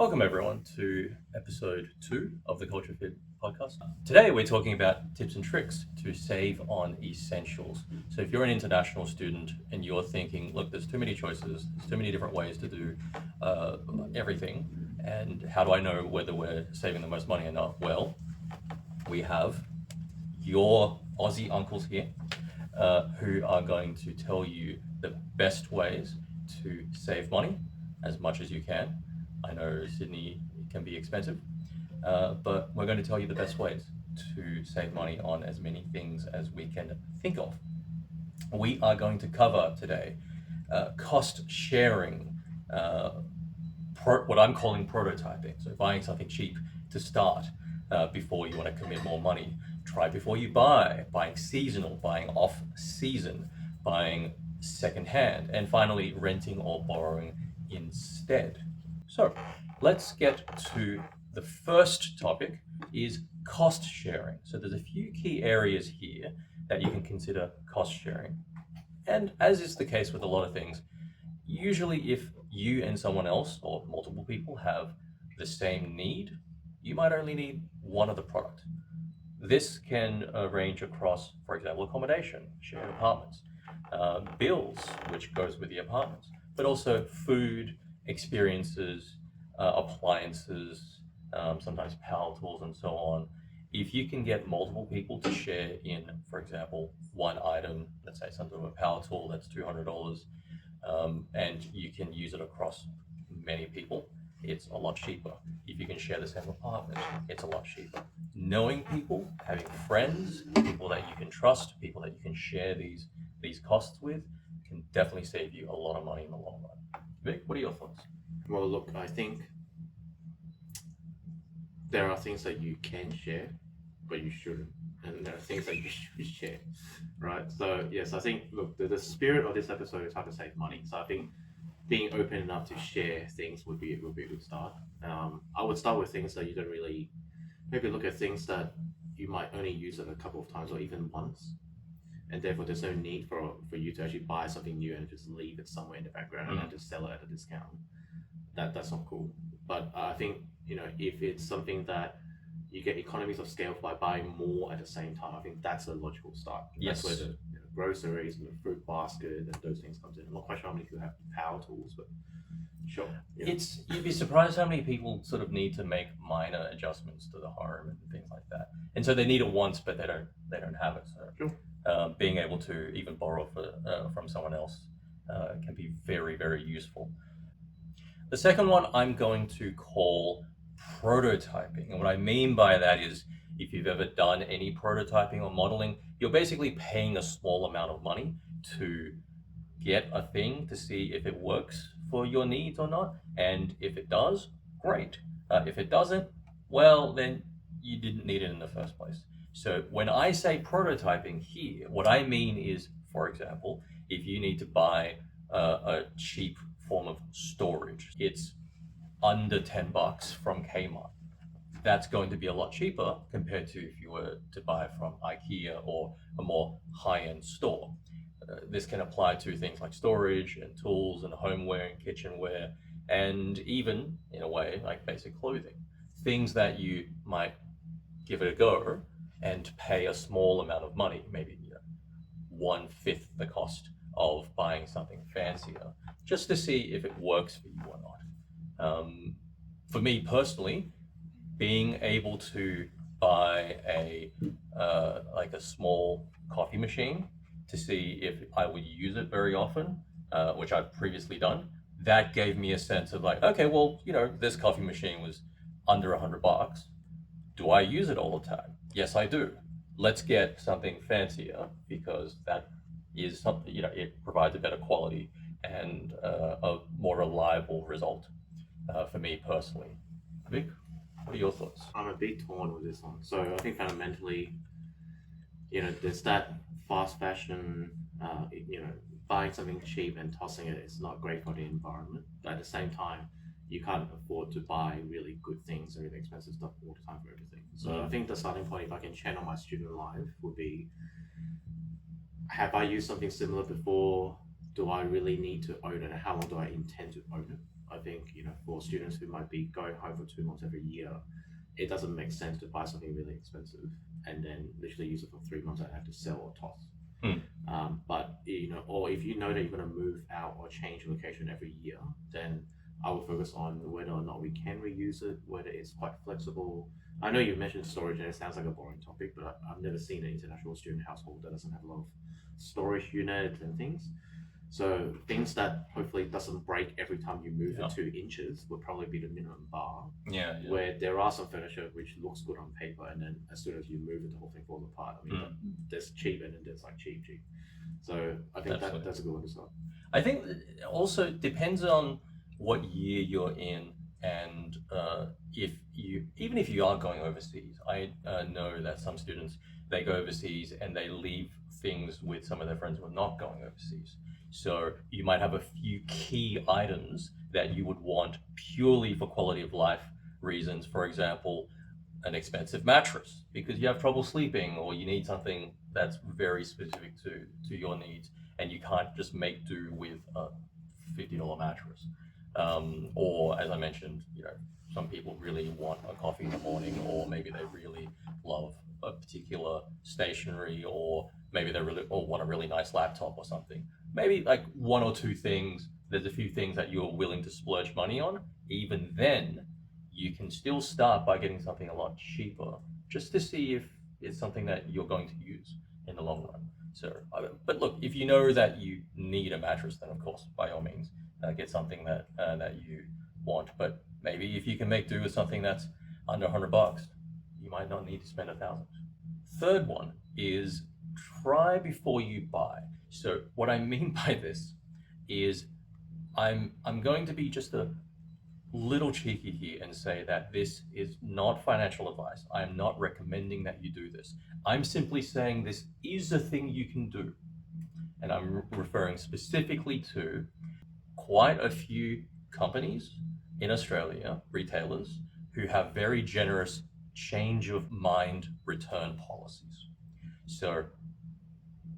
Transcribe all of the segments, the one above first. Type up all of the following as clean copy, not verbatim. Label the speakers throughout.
Speaker 1: Welcome, everyone, to episode 2 of the Culture Fit podcast. Today, we're talking about tips and tricks to save on essentials. So, if you're an international student and you're thinking, look, there's too many choices, there's too many different ways to do everything, and how do I know whether we're saving the most money or not? Well, we have your Aussie uncles here who are going to tell you the best ways to save money as much as you can. I know Sydney can be expensive, but we're going to tell you the best ways to save money on as many things as we can think of. We are going to cover today cost sharing, what I'm calling prototyping. So buying something cheap to start before you want to commit more money. Try before you buy, buying seasonal, buying off season, buying secondhand, and finally renting or borrowing instead. So let's get to the first topic is cost sharing. So there's a few key areas here that you can consider cost sharing. And as is the case with a lot of things, usually if you and someone else or multiple people have the same need, you might only need one of the product. This can range across, for example, accommodation, shared apartments, bills, which goes with the apartments, but also food, experiences, appliances, sometimes power tools, and so on. If you can get multiple people to share in, for example, one item, let's say some sort of a power tool that's $200, and you can use it across many people, it's a lot cheaper. If you can share the same apartment, it's a lot cheaper. Knowing people, having friends, people that you can trust, people that you can share these costs with, can definitely save you a lot of money in the long run. Vic, what are your thoughts?
Speaker 2: Well, look, I think there are things that you can share, but you shouldn't, and there are things that you should share, right? So yes, I think look, the spirit of this episode is how to save money. So I think being open enough to share things would be a good start. I would start with things that you don't really maybe look at things that you might only use it a couple of times or even once, and therefore there's no need for you to actually buy something new and just leave it somewhere in the background and then just sell it at a discount. That's not cool. But I think if it's something that you get economies of scale by buying more at the same time, I think that's a logical start.
Speaker 1: Yes.
Speaker 2: That's where the groceries and the fruit basket and those things comes in. I'm not quite sure how many people have power tools, but sure.
Speaker 1: You'd be surprised how many people sort of need to make minor adjustments to the home and things like that, and so they need it once, but they don't have it. So
Speaker 2: Sure.
Speaker 1: being able to even borrow from someone else can be very, very useful. The second one I'm going to call prototyping. And what I mean by that is if you've ever done any prototyping or modeling, you're basically paying a small amount of money to get a thing to see if it works for your needs or not. And if it does, great. If it doesn't, well, then you didn't need it in the first place. So when I say prototyping here, what I mean is, for example, if you need to buy a cheap form of storage, it's under $10 from Kmart. That's going to be a lot cheaper compared to if you were to buy from IKEA or a more high-end store. This can apply to things like storage and tools and homeware and kitchenware, and even in a way like basic clothing. Things that you might give it a go and pay a small amount of money, maybe 1/5 the cost of buying something fancier, just to see if it works for you or not. For me personally, being able to buy a small coffee machine to see if I would use it very often, which I've previously done, that gave me a sense of like, okay, well, this coffee machine was under $100. Do I use it all the time? Yes, I do. Let's get something fancier because that is something, it provides a better quality and a more reliable result for me personally. Vic, what are your thoughts?
Speaker 2: I'm a bit torn with this one. So I think fundamentally, there's that fast fashion, buying something cheap and tossing it is not great for the environment. But at the same time, you can't afford to buy really good things or really expensive stuff all the time for everything. So I think the starting point, if I can channel my student life, would be: have I used something similar before? Do I really need to own it? And how long do I intend to own it? I think, for students who might be going home for 2 months every year, it doesn't make sense to buy something really expensive and then literally use it for 3 months and have to sell or toss.
Speaker 1: Mm.
Speaker 2: But or if you know that you're going to move out or change location every year, then I will focus on whether or not we can reuse it, whether it's quite flexible. I know you mentioned storage, and it sounds like a boring topic, but I've never seen an international student household that doesn't have a lot of storage units and things. So things that hopefully doesn't break every time you move
Speaker 1: Yeah.
Speaker 2: it 2 inches would probably be the minimum bar.
Speaker 1: Yeah.
Speaker 2: Where there are some furniture which looks good on paper, and then as soon as you move it, the whole thing falls apart. I mean, there's cheap, and then there's like cheap. So I think
Speaker 1: Absolutely.
Speaker 2: that's a good one to start.
Speaker 1: I think it also depends on what year you're in, and even if you are going overseas, I know that some students, they go overseas and they leave things with some of their friends who are not going overseas. So you might have a few key items that you would want purely for quality of life reasons. For example, an expensive mattress because you have trouble sleeping, or you need something that's very specific to your needs, and you can't just make do with a $50 mattress. Or as I mentioned, some people really want a coffee in the morning, or maybe they really love a particular stationery, or maybe they really or want a really nice laptop or something. Maybe like one or two things. There's a few things that you're willing to splurge money on. Even then, you can still start by getting something a lot cheaper, just to see if it's something that you're going to use in the long run. So, but look, if you know that you need a mattress, then of course, by all means, get something that you want. But maybe if you can make do with something that's under $100, you might not need to spend 1,000. Third one is try before you buy. So what I mean by this is I'm going to be just a little cheeky here and say that this is not financial advice. I am not recommending that you do this. I'm simply saying this is a thing you can do. And I'm referring specifically to quite a few companies in Australia, retailers, who have very generous change of mind return policies. So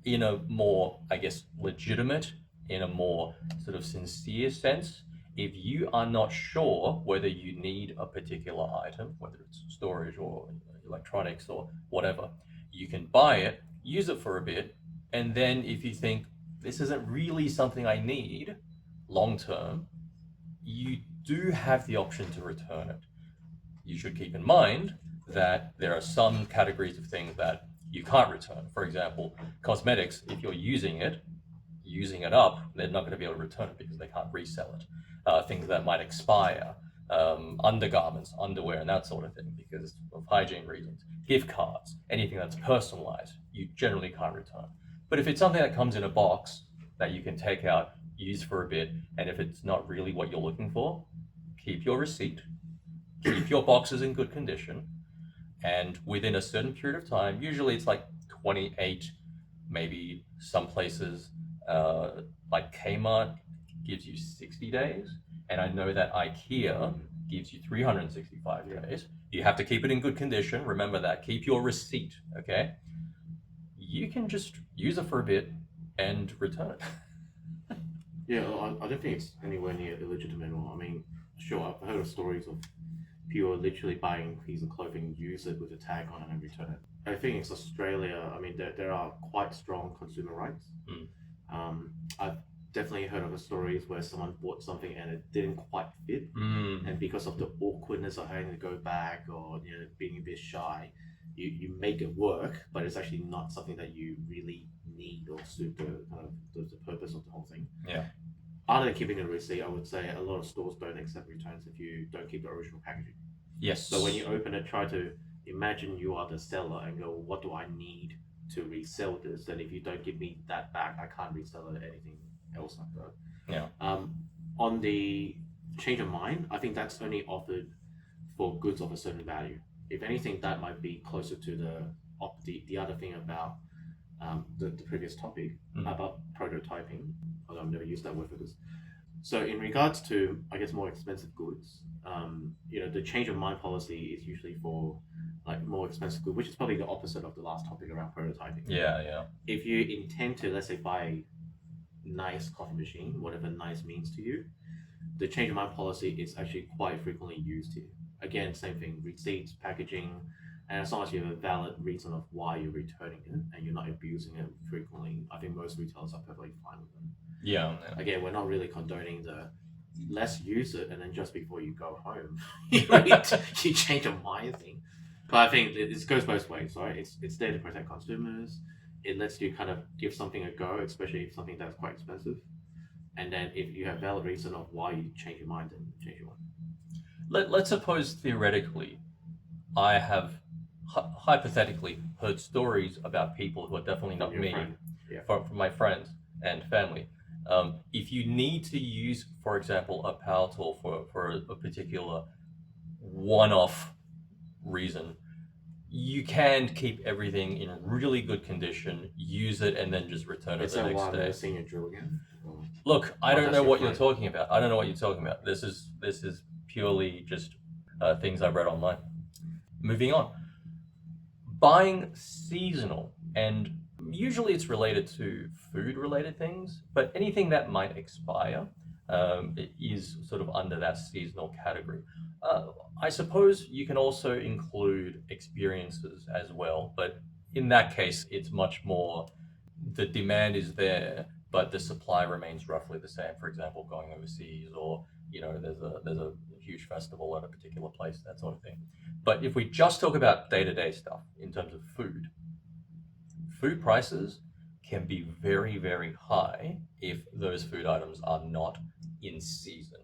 Speaker 1: in a more, I guess, legitimate, in a more sort of sincere sense, if you are not sure whether you need a particular item, whether it's storage or electronics or whatever, you can buy it, use it for a bit, and then if you think this isn't really something I need long term, you do have the option to return it. You should keep in mind that there are some categories of things that you can't return. For example, cosmetics, if you're using it up, they're not going to be able to return it because they can't resell it. Things that might expire, undergarments, underwear, and that sort of thing because of hygiene reasons. Gift cards, anything that's personalized, you generally can't return. But if it's something that comes in a box that you can take out, use for a bit, and if it's not really what you're looking for, keep your receipt, keep your boxes in good condition, and within a certain period of time, usually it's like 28, maybe some places like Kmart gives you 60 days, and I know that IKEA gives you 365 days. You have to keep it in good condition. Remember that. Keep your receipt, okay? You can just use it for a bit and return it.
Speaker 2: Yeah, I don't think it's anywhere near illegitimate. I mean, sure, I've heard of stories of people literally buying a piece of clothing, use it with a tag on it, and return it. I think it's Australia. I mean, there are quite strong consumer rights. I've definitely heard of the stories where someone bought something and it didn't quite fit, and because of the awkwardness of having to go back or being a bit shy, you make it work, but it's actually not something that you really need or suit the kind of the purpose of the whole thing.
Speaker 1: Yeah.
Speaker 2: Other than keeping a receipt, I would say a lot of stores don't accept returns if you don't keep the original packaging.
Speaker 1: Yes.
Speaker 2: So when you open it, try to imagine you are the seller and go, what do I need to resell this? And if you don't give me that back, I can't resell it anything else like that.
Speaker 1: Yeah.
Speaker 2: On the change of mind, I think that's only offered for goods of a certain value. If anything, that might be closer to the other thing about the previous topic about prototyping. Although I've never used that word for this. So in regards to, I guess, more expensive goods, the change of mind policy is usually for like more expensive goods, which is probably the opposite of the last topic around prototyping.
Speaker 1: Yeah.
Speaker 2: If you intend to, let's say, buy a nice coffee machine, whatever nice means to you, the change of mind policy is actually quite frequently used here. Again, same thing, receipts, packaging, and as long as you have a valid reason of why you're returning it and you're not abusing it frequently, I think most retailers are perfectly fine with them.
Speaker 1: Yeah.
Speaker 2: Again, we're not really condoning the let's use it and then just before you go home, you change your mind thing. But I think it goes both ways, right? It's there to protect consumers. It lets you kind of give something a go, especially if something that's quite expensive. And then if you have valid reason of why you change your mind, then change your mind.
Speaker 1: Let's suppose theoretically, I have hypothetically heard stories about people who are definitely not
Speaker 2: Your
Speaker 1: me,
Speaker 2: friend. Yeah.
Speaker 1: from my friends and family. If you need to use, for example, a power tool for a particular one-off reason, you can keep everything in really good condition, use it, and then just return it
Speaker 2: Is
Speaker 1: the
Speaker 2: that
Speaker 1: next
Speaker 2: why I've
Speaker 1: day.
Speaker 2: never seen you drill again? Or-
Speaker 1: Look, I
Speaker 2: Oh,
Speaker 1: don't
Speaker 2: that's
Speaker 1: know
Speaker 2: your
Speaker 1: what you're
Speaker 2: friend.
Speaker 1: talking about. I don't know what you're talking about. This is purely just things I read online. Moving on. Buying seasonal, and usually it's related to food related things, but anything that might expire is sort of under that seasonal category. I suppose you can also include experiences as well, but in that case, it's much more the demand is there, but the supply remains roughly the same. For example, going overseas, or there's a huge festival at a particular place, that sort of thing. But if we just talk about day-to-day stuff in terms of food prices can be very, very high if those food items are not in season.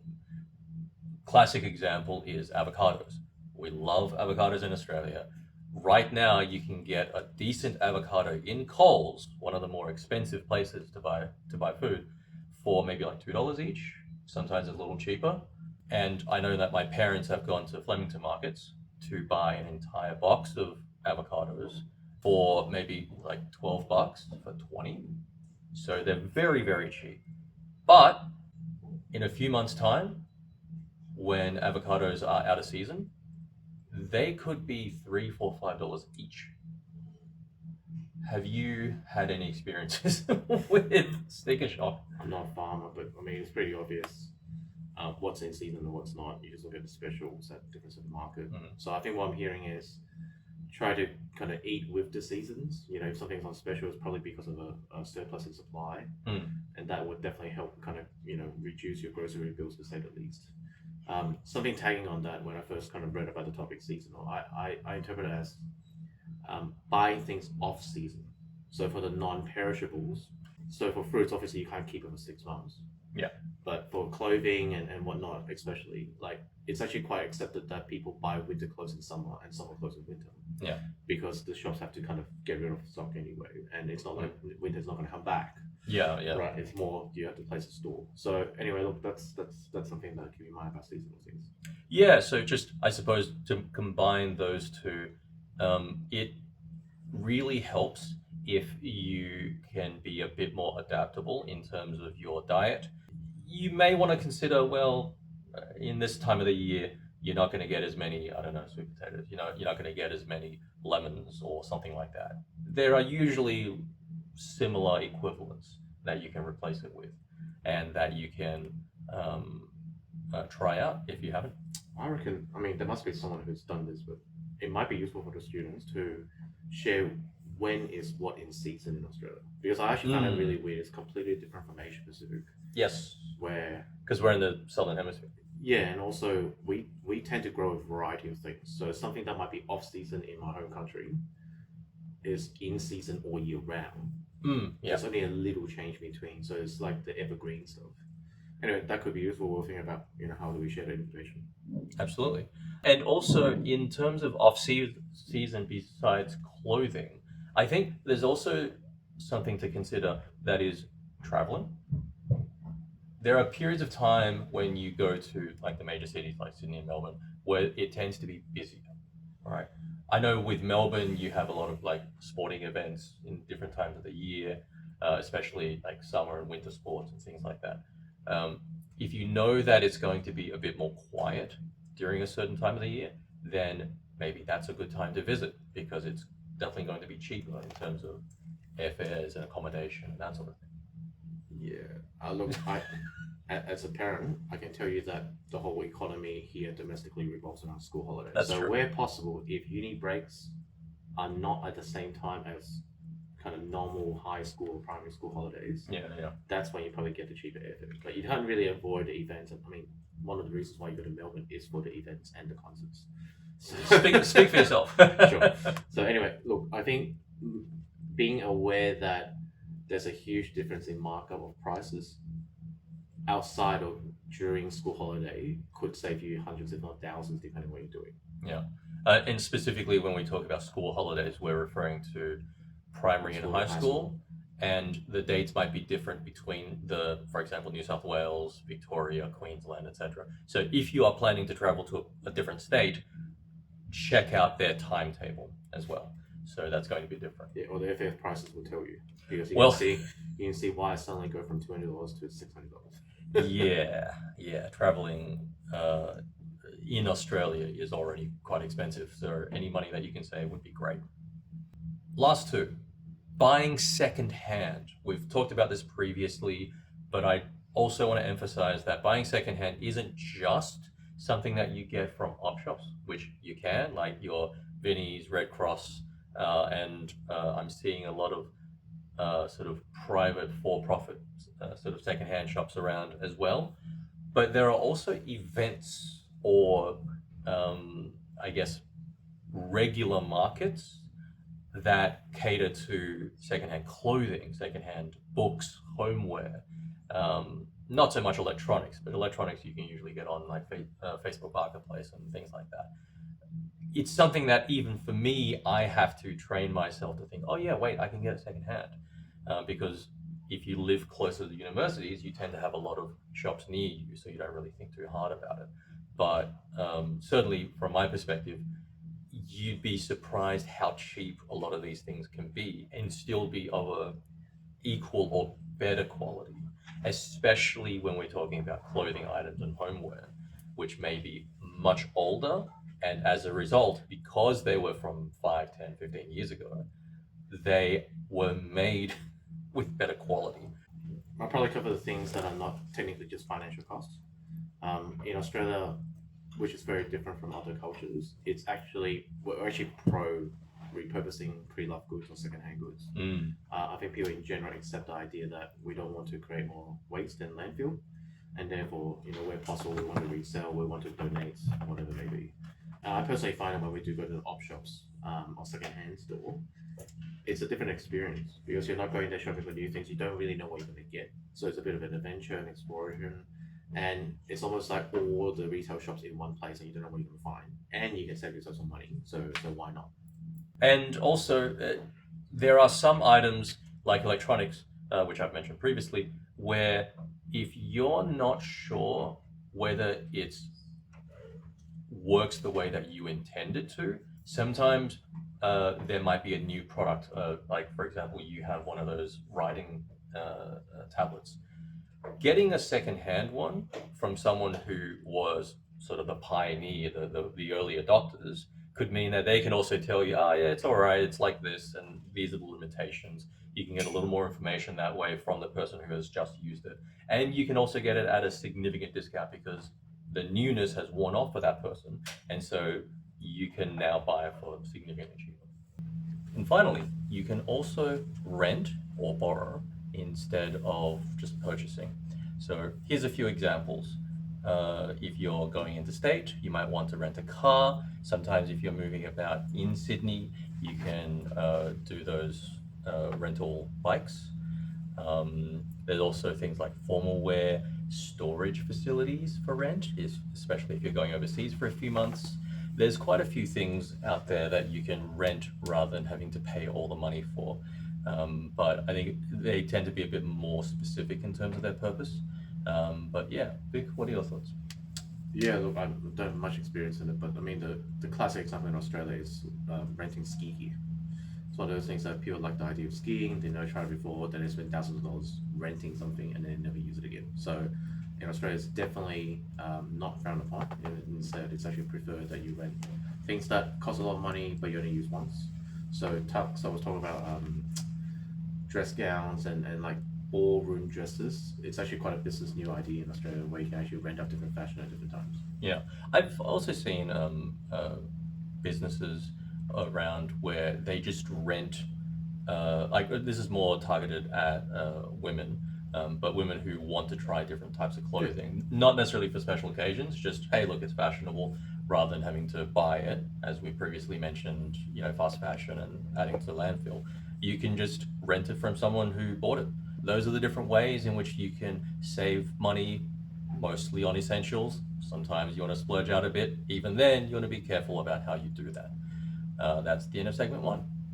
Speaker 1: Classic example is avocados. We love avocados in Australia. Right now, you can get a decent avocado in Coles, one of the more expensive places to buy food, for maybe like $2 each. Sometimes it's a little cheaper. And I know that my parents have gone to Flemington markets to buy an entire box of avocados for maybe like $12 for 20. So they're very, very cheap. But in a few months' time, when avocados are out of season, they could be $3, $4, $5 each. Have you had any experiences with sticker shock?
Speaker 2: I'm not a farmer, but I mean, it's pretty obvious what's in season and what's not. You just look at the specials at different supermarket.
Speaker 1: Mhm.
Speaker 2: So I think what I'm hearing is try to kind of eat with the seasons. You know, if something's on special, it's probably because of a surplus in supply, and that would definitely help kind of reduce your grocery bills to say the least. Something tagging on that, when I first kind of read about the topic seasonal, I interpret it as buying things off season. So for the non-perishables, so for fruits, obviously you can't keep it for 6 months.
Speaker 1: Yeah.
Speaker 2: But for clothing and whatnot, especially, like it's actually quite accepted that people buy winter clothes in summer and summer clothes in winter.
Speaker 1: Yeah.
Speaker 2: Because the shops have to kind of get rid of stock anyway, and it's not like winter's not going to come back.
Speaker 1: Yeah, yeah.
Speaker 2: Right. It's more you have to place a store. So anyway, look, that's something that keep in mind about seasonal things.
Speaker 1: Yeah, so just I suppose to combine those two, it really helps if you can be a bit more adaptable in terms of your diet. You may want to consider, well, in this time of the year, you're not going to get as many, I don't know, sweet potatoes. You're not going to get as many lemons or something like that. There are usually similar equivalents that you can replace it with, and that you can try out if you haven't.
Speaker 2: I reckon. I mean, there must be someone who's done this, but it might be useful for the students to share when is what in season in Australia, because I actually find it really weird. It's completely different from Asia Pacific,
Speaker 1: Yes,
Speaker 2: where
Speaker 1: because we're in the southern hemisphere.
Speaker 2: yeah, and also we tend to grow a variety of things. So something that might be off season in my home country is in season all year round.
Speaker 1: Yeah.
Speaker 2: There's only a little change between, so it's like the evergreen stuff. Anyway, that could be useful. We'll think about how do we share that information.
Speaker 1: Absolutely. And also, in terms of off season besides clothing, I think there's also something to consider, that is traveling. There are periods of time when you go to like the major cities like Sydney and Melbourne where it tends to be busier, right? I know with Melbourne you have a lot of like sporting events in different times of the year, especially like summer and winter sports and things like that. If you know that it's going to be a bit more quiet during a certain time of the year, then maybe that's a good time to visit, because it's definitely going to be cheaper in terms of airfares and accommodation and that sort of thing.
Speaker 2: Yeah, look, as a parent, I can tell you that the whole economy here domestically revolves around school holidays.
Speaker 1: That's
Speaker 2: So
Speaker 1: true.
Speaker 2: where possible, if uni breaks are not at the same time as kind of normal high school or primary school holidays,
Speaker 1: Yeah.
Speaker 2: that's when you probably get the cheaper airfare. But you can't really avoid the events. I mean, one of the reasons why you go to Melbourne is for the events and the concerts.
Speaker 1: Speak for yourself.
Speaker 2: Sure. So anyway, look, I think being aware that there's a huge difference in markup of prices outside of during school holiday could save you hundreds, if not thousands, depending on what you're doing.
Speaker 1: Yeah. And specifically, when we talk about school holidays, we're referring to primary and high school, and the dates might be different between for example, New South Wales, Victoria, Queensland, etc. So if you are planning to travel to a different state, check out their timetable as well. So that's going to be different.
Speaker 2: Yeah, or the airfare prices will tell you because
Speaker 1: Well-
Speaker 2: you can see why I suddenly go from $200 to $600.
Speaker 1: Yeah. Traveling in Australia is already quite expensive, so any money that you can save would be great. Last two, buying secondhand. We've talked about this previously, but I also want to emphasize that buying secondhand isn't just something that you get from op shops, which you can, like your Vinnie's, Red Cross, and I'm seeing a lot of sort of private for-profit sort of secondhand shops around as well. But there are also events or I guess regular markets that cater to secondhand clothing, secondhand books, homeware. Not so much electronics, but electronics you can usually get on like Facebook Marketplace and things like that. It's something that even for me, I have to train myself to think, oh yeah, wait, I can get it secondhand. Because if you live closer to the universities, you tend to have a lot of shops near you, so you don't really think too hard about it. But certainly from my perspective, you'd be surprised how cheap a lot of these things can be and still be of a equal or better quality, especially when we're talking about clothing items and homeware, which may be much older. And as a result, because they were from 5, 10, 15 years ago, they were made with better quality.
Speaker 2: I'll probably cover the things that are not technically just financial costs. In Australia, which is very different from other cultures, we're actually pro repurposing pre-loved goods or secondhand goods. I think people in general accept the idea that we don't want to create more waste and landfill, and therefore, where possible, we want to resell, we want to donate, whatever it may be. I personally find that when we do go to the op shops or secondhand store, it's a different experience because you're not going there shopping for new things. You don't really know what you're going to get, so it's a bit of an adventure and exploration. And it's almost like all the retail shops in one place, and you don't know what you're going to find, and you can save yourself some money. So why not?
Speaker 1: And also, there are some items like electronics, which I've mentioned previously, where if you're not sure whether it works the way that you intended to, sometimes there might be a new product. Like, for example, you have one of those writing tablets. Getting a second-hand one from someone who was sort of the pioneer, the early adopters, could mean that they can also tell you, oh yeah, it's all right, it's like this, and these are the limitations. You can get a little more information that way from the person who has just used it. And you can also get it at a significant discount because the newness has worn off for that person. And so you can now buy it for significantly cheaper. And finally, you can also rent or borrow instead of just purchasing. So here's a few examples. If you're going interstate, you might want to rent a car. Sometimes if you're moving about in Sydney, you can do those rental bikes. There's also things like formal wear, storage facilities for rent, especially if you're going overseas for a few months. There's quite a few things out there that you can rent rather than having to pay all the money for. But I think they tend to be a bit more specific in terms of their purpose. But yeah, Vic, what are your thoughts?
Speaker 2: Yeah, look, I don't have much experience in it, but I mean, the classic example in Australia is renting ski gear. It's one of those things that people like the idea of skiing, they never tried it before, then they spend thousands of dollars renting something and then never use it again. So in Australia, it's definitely not frowned upon. Instead, it's actually preferred that you rent things that cost a lot of money, but you only use once. So I was talking about dress gowns and like ballroom dresses. It's actually quite a business new idea in Australia where you can actually rent out different fashion at different times.
Speaker 1: Yeah, I've also seen businesses around where they just rent. Like this is more targeted at women, but women who want to try different types of clothing, not necessarily for special occasions. Just hey, look, it's fashionable, rather than having to buy it, as we previously mentioned. You know, fast fashion and adding to the landfill. You can just rent it from someone who bought it. Those are the different ways in which you can save money, mostly on essentials. Sometimes you want to splurge out a bit. Even then, you want to be careful about how you do that. That's the end of segment one.